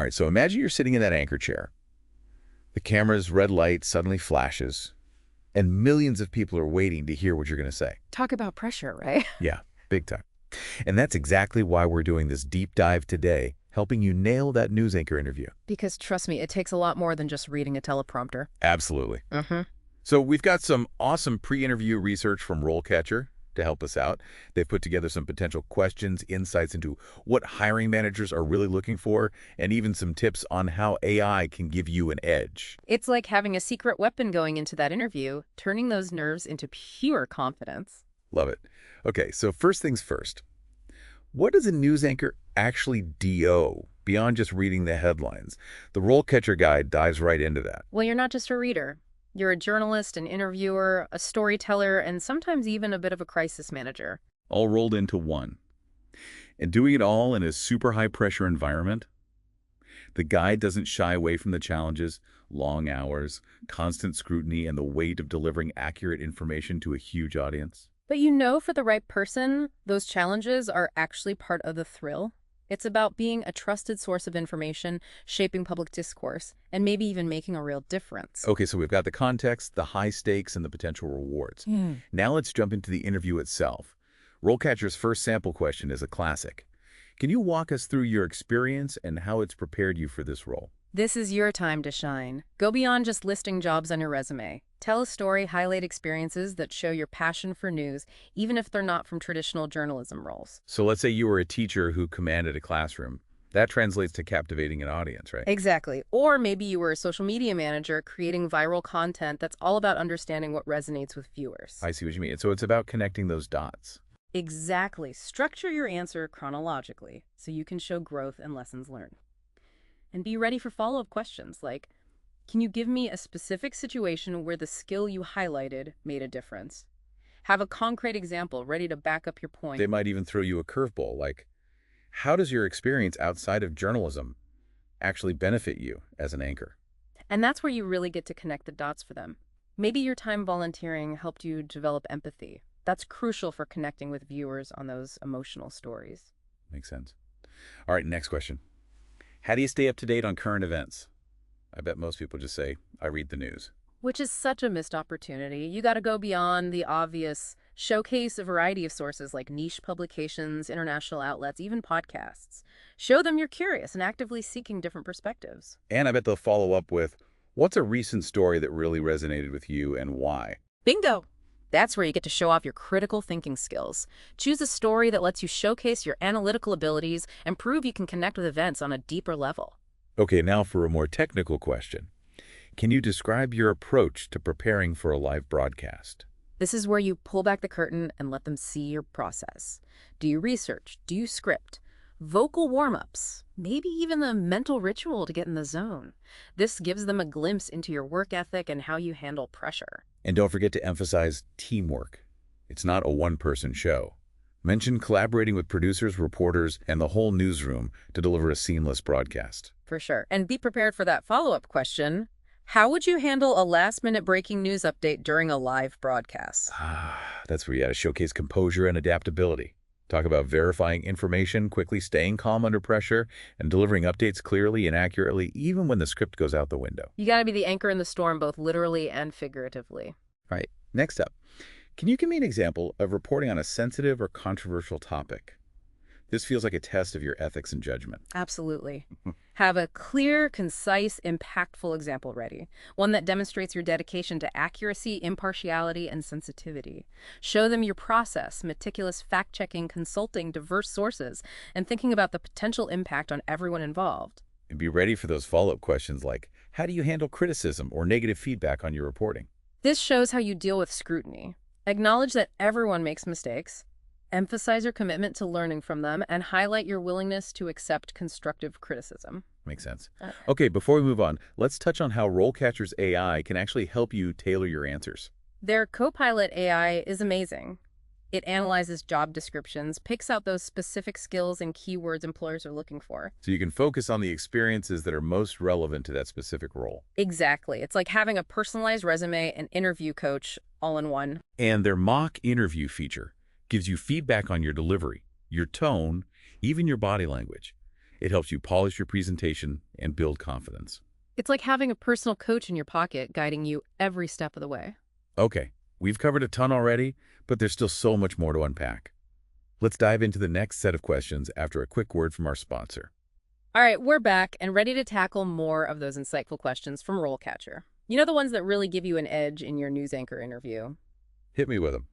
All right, so imagine you're sitting in that anchor chair. The camera's red light suddenly flashes, and millions of people are waiting to hear what you're going to say. Talk about pressure, right? Yeah, big time. And that's exactly why we're doing this deep dive today, helping you nail that news anchor interview. Because trust me, it takes a lot more than just reading a teleprompter. Absolutely. Mm-hmm. So we've got some awesome pre-interview research from RoleCatcher to help us out. They've put together some potential questions, insights into what hiring managers are really looking for, and even some tips on how AI can give you an edge. It's like having a secret weapon going into that interview, turning those nerves into pure confidence. Love it. Okay, so first things first. What does a news anchor actually do beyond just reading the headlines? The RoleCatcher guide dives right into that. Well, you're not just a reader. You're a journalist, an interviewer, a storyteller, and sometimes even a bit of a crisis manager. All rolled into one. And doing it all in a super high-pressure environment? The guide doesn't shy away from the challenges, long hours, constant scrutiny, and the weight of delivering accurate information to a huge audience. But you know, for the right person, those challenges are actually part of the thrill. It's about being a trusted source of information, shaping public discourse, and maybe even making a real difference. Okay, so we've got the context, the high stakes, and the potential rewards. Now let's jump into the interview itself. RoleCatcher's first sample question is a classic. Can you walk us through your experience and how it's prepared you for this role? This is your time to shine. Go beyond just listing jobs on your resume. Tell a story, highlight experiences that show your passion for news, even if they're not from traditional journalism roles. So let's say you were a teacher who commanded a classroom. That translates to captivating an audience, right? Exactly. Or maybe you were a social media manager creating viral content that's all about understanding what resonates with viewers. I see what you mean. So it's about connecting those dots. Exactly. Structure your answer chronologically so you can show growth and lessons learned. And be ready for follow-up questions like, can you give me a specific situation where the skill you highlighted made a difference? Have a concrete example ready to back up your point. They might even throw you a curveball like, how does your experience outside of journalism actually benefit you as an anchor? And that's where you really get to connect the dots for them. Maybe your time volunteering helped you develop empathy. That's crucial for connecting with viewers on those emotional stories. Makes sense. All right, next question. How do you stay up to date on current events? I bet most people just say, I read the news. Which is such a missed opportunity. You got to go beyond the obvious, showcase a variety of sources like niche publications, international outlets, even podcasts. Show them you're curious and actively seeking different perspectives. And I bet they'll follow up with, what's a recent story that really resonated with you and why? Bingo! That's where you get to show off your critical thinking skills. Choose a story that lets you showcase your analytical abilities and prove you can connect with events on a deeper level. Okay, now for a more technical question. Can you describe your approach to preparing for a live broadcast? This is where you pull back the curtain and let them see your process. Do you research? Do you script? Vocal warm-ups? Maybe even a mental ritual to get in the zone. This gives them a glimpse into your work ethic and how you handle pressure. And don't forget to emphasize teamwork. It's not a one-person show. Mention collaborating with producers, reporters, and the whole newsroom to deliver a seamless broadcast. For sure. And be prepared for that follow-up question. How would you handle a last-minute breaking news update during a live broadcast? That's where you got to showcase composure and adaptability. Talk about verifying information, quickly staying calm under pressure, and delivering updates clearly and accurately, even when the script goes out the window. You got to be the anchor in the storm, both literally and figuratively. All right, next up. Can you give me an example of reporting on a sensitive or controversial topic? This feels like a test of your ethics and judgment. Absolutely. Have a clear, concise, impactful example ready. One that demonstrates your dedication to accuracy, impartiality, and sensitivity. Show them your process, meticulous fact-checking, consulting diverse sources, and thinking about the potential impact on everyone involved. And be ready for those follow-up questions like, how do you handle criticism or negative feedback on your reporting? This shows how you deal with scrutiny. Acknowledge that everyone makes mistakes. Emphasize your commitment to learning from them and highlight your willingness to accept constructive criticism. Makes sense. Okay, before we move on, let's touch on how RoleCatcher's AI can actually help you tailor your answers. Their Copilot AI is amazing. It analyzes job descriptions, picks out those specific skills and keywords employers are looking for. So you can focus on the experiences that are most relevant to that specific role. Exactly. It's like having a personalized resume and interview coach all in one. And their mock interview feature gives you feedback on your delivery, your tone, even your body language. It helps you polish your presentation and build confidence. It's like having a personal coach in your pocket guiding you every step of the way. Okay, we've covered a ton already, but there's still so much more to unpack. Let's dive into the next set of questions after a quick word from our sponsor. All right, we're back and ready to tackle more of those insightful questions from RoleCatcher. You know, the ones that really give you an edge in your news anchor interview. Hit me with them.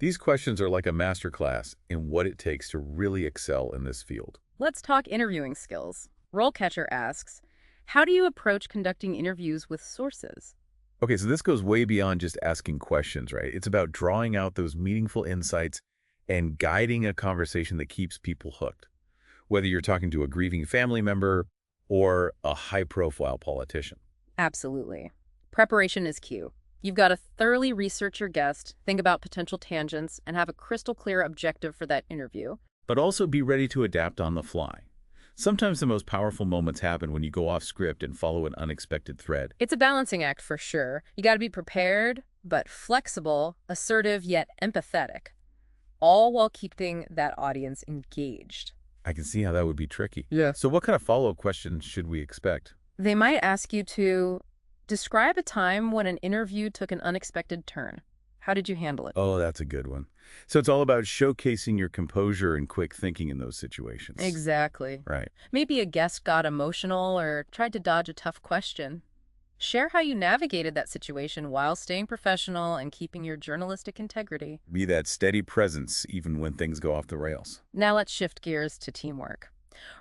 These questions are like a masterclass in what it takes to really excel in this field. Let's talk interviewing skills. RoleCatcher asks, how do you approach conducting interviews with sources? Okay, so this goes way beyond just asking questions, right? It's about drawing out those meaningful insights and guiding a conversation that keeps people hooked, whether you're talking to a grieving family member or a high-profile politician. Absolutely. Preparation is key. You've got to thoroughly research your guest, think about potential tangents, and have a crystal clear objective for that interview. But also be ready to adapt on the fly. Sometimes the most powerful moments happen when you go off script and follow an unexpected thread. It's a balancing act for sure. You got to be prepared, but flexible, assertive, yet empathetic, all while keeping that audience engaged. I can see how that would be tricky. Yeah. So what kind of follow-up questions should we expect? They might ask you to describe a time when an interview took an unexpected turn. How did you handle it? Oh, that's a good one. So it's all about showcasing your composure and quick thinking in those situations. Exactly. Right. Maybe a guest got emotional or tried to dodge a tough question. Share how you navigated that situation while staying professional and keeping your journalistic integrity. Be that steady presence even when things go off the rails. Now let's shift gears to teamwork.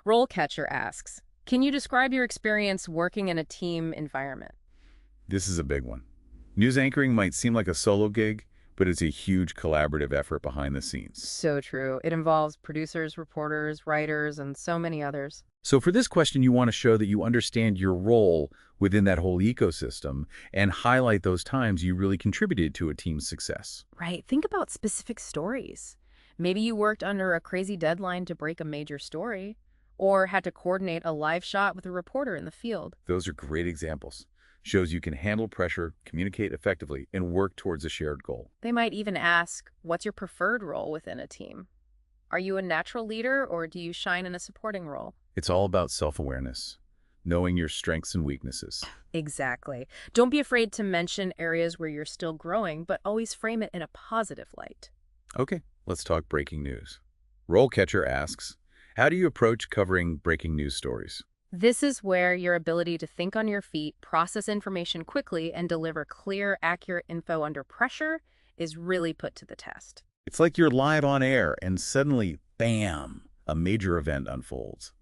RoleCatcher asks, can you describe your experience working in a team environment? This is a big one. News anchoring might seem like a solo gig, but it's a huge collaborative effort behind the scenes. So true. It involves producers, reporters, writers, and so many others. So for this question, you want to show that you understand your role within that whole ecosystem and highlight those times you really contributed to a team's success. Right. Think about specific stories. Maybe you worked under a crazy deadline to break a major story, or had to coordinate a live shot with a reporter in the field. Those are great examples. Shows you can handle pressure, communicate effectively, and work towards a shared goal. They might even ask, what's your preferred role within a team? Are you a natural leader, or do you shine in a supporting role? It's all about self-awareness, knowing your strengths and weaknesses. Exactly. Don't be afraid to mention areas where you're still growing, but always frame it in a positive light. Okay, let's talk breaking news. RoleCatcher asks, how do you approach covering breaking news stories? This is where your ability to think on your feet, process information quickly, and deliver clear, accurate info under pressure is really put to the test. It's like you're live on air and suddenly, bam, a major event unfolds.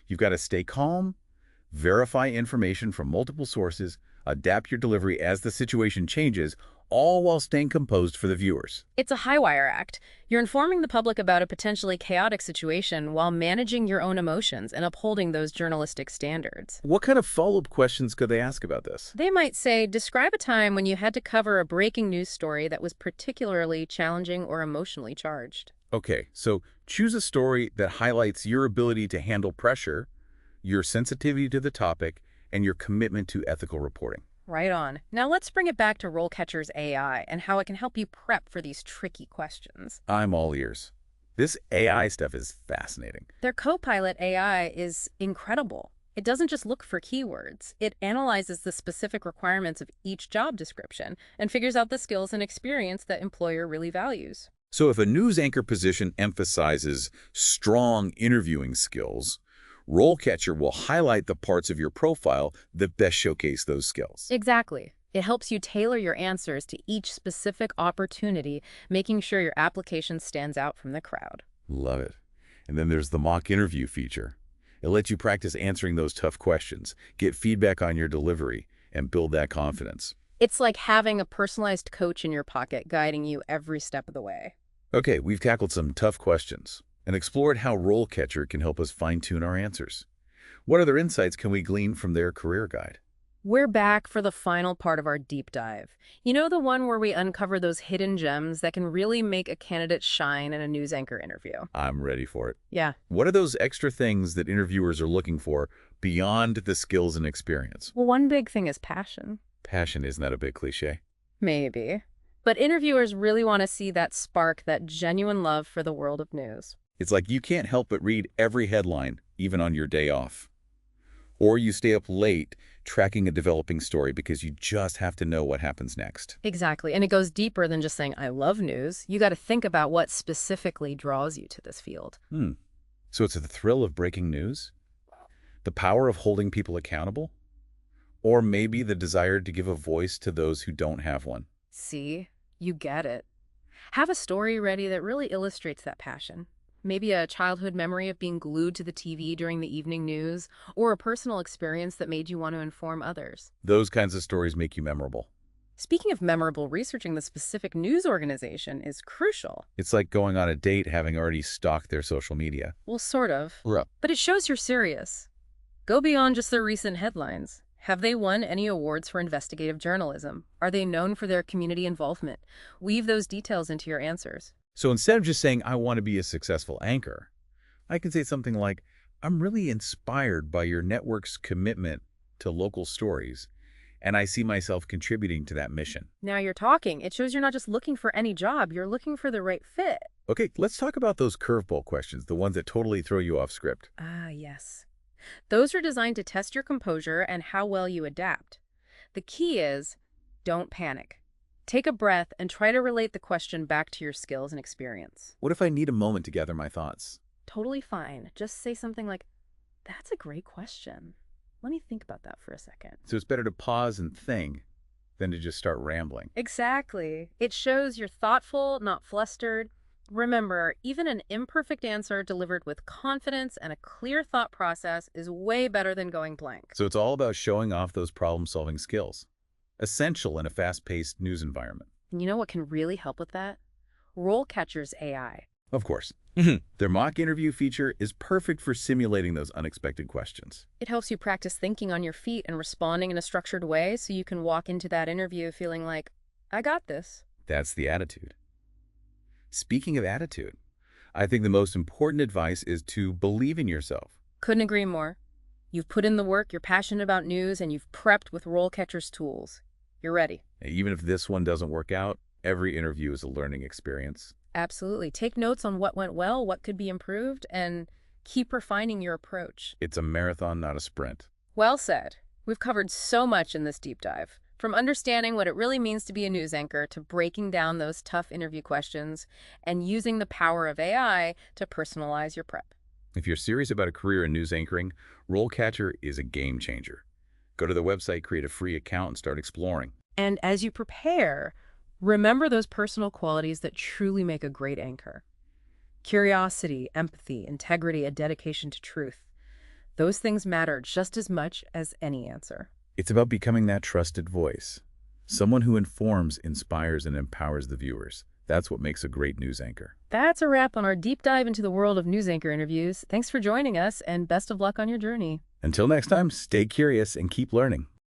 You've got to stay calm, verify information from multiple sources, adapt your delivery as the situation changes, all while staying composed for the viewers. It's a high-wire act. You're informing the public about a potentially chaotic situation while managing your own emotions and upholding those journalistic standards. What kind of follow-up questions could they ask about this? They might say, describe a time when you had to cover a breaking news story that was particularly challenging or emotionally charged. Okay, so choose a story that highlights your ability to handle pressure, your sensitivity to the topic, and your commitment to ethical reporting. Right on. Now let's bring it back to RoleCatcher's AI and how it can help you prep for these tricky questions. I'm all ears. This AI stuff is fascinating. Their Copilot AI is incredible. It doesn't just look for keywords. It analyzes the specific requirements of each job description and figures out the skills and experience that employer really values. So if a news anchor position emphasizes strong interviewing skills, RoleCatcher will highlight the parts of your profile that best showcase those skills. Exactly. It helps you tailor your answers to each specific opportunity, making sure your application stands out from the crowd. Love it. And then there's the mock interview feature. It lets you practice answering those tough questions, get feedback on your delivery, and build that confidence. It's like having a personalized coach in your pocket guiding you every step of the way. Okay, we've tackled some tough questions and explored how RoleCatcher can help us fine-tune our answers. What other insights can we glean from their career guide? We're back for the final part of our deep dive. You know, the one where we uncover those hidden gems that can really make a candidate shine in a news anchor interview. I'm ready for it. Yeah. What are those extra things that interviewers are looking for beyond the skills and experience? Well, one big thing is passion. Passion, isn't that a big cliche? Maybe. But interviewers really want to see that spark, that genuine love for the world of news. It's like you can't help but read every headline, even on your day off. Or you stay up late tracking a developing story because you just have to know what happens next. Exactly. And it goes deeper than just saying, I love news. You got to think about what specifically draws you to this field. So it's the thrill of breaking news? The power of holding people accountable? Or maybe the desire to give a voice to those who don't have one? See, you get it. Have a story ready that really illustrates that passion. Maybe a childhood memory of being glued to the TV during the evening news, or a personal experience that made you want to inform others. Those kinds of stories make you memorable. Speaking of memorable, researching the specific news organization is crucial. It's like going on a date having already stalked their social media. Well, sort of. Right. But it shows you're serious. Go beyond just their recent headlines. Have they won any awards for investigative journalism? Are they known for their community involvement? Weave those details into your answers. So instead of just saying, I want to be a successful anchor, I can say something like, I'm really inspired by your network's commitment to local stories, and I see myself contributing to that mission. Now you're talking. It shows you're not just looking for any job, you're looking for the right fit. Okay, let's talk about those curveball questions, the ones that totally throw you off script. Ah, yes. Those are designed to test your composure and how well you adapt. The key is, don't panic. Take a breath and try to relate the question back to your skills and experience. What if I need a moment to gather my thoughts? Totally fine. Just say something like, that's a great question. Let me think about that for a second. So it's better to pause and think than to just start rambling. Exactly. It shows you're thoughtful, not flustered. Remember, even an imperfect answer delivered with confidence and a clear thought process is way better than going blank. So it's all about showing off those problem-solving skills, essential in a fast-paced news environment. You know what can really help with that? RoleCatcher's AI. Of course. Their mock interview feature is perfect for simulating those unexpected questions. It helps you practice thinking on your feet and responding in a structured way so you can walk into that interview feeling like, I got this. That's the attitude. Speaking of attitude, I think the most important advice is to believe in yourself. Couldn't agree more. You've put in the work, you're passionate about news, and you've prepped with RoleCatcher's tools. You're ready. Even if this one doesn't work out, every interview is a learning experience. Absolutely. Take notes on what went well, what could be improved, and keep refining your approach. It's a marathon, not a sprint. Well said. We've covered so much in this deep dive. From understanding what it really means to be a news anchor to breaking down those tough interview questions and using the power of AI to personalize your prep. If you're serious about a career in news anchoring, RoleCatcher is a game changer. Go to the website, create a free account, and start exploring. And as you prepare, remember those personal qualities that truly make a great anchor. Curiosity, empathy, integrity, a dedication to truth. Those things matter just as much as any answer. It's about becoming that trusted voice, someone who informs, inspires, and empowers the viewers. That's what makes a great news anchor. That's a wrap on our deep dive into the world of news anchor interviews. Thanks for joining us, and best of luck on your journey. Until next time, stay curious and keep learning.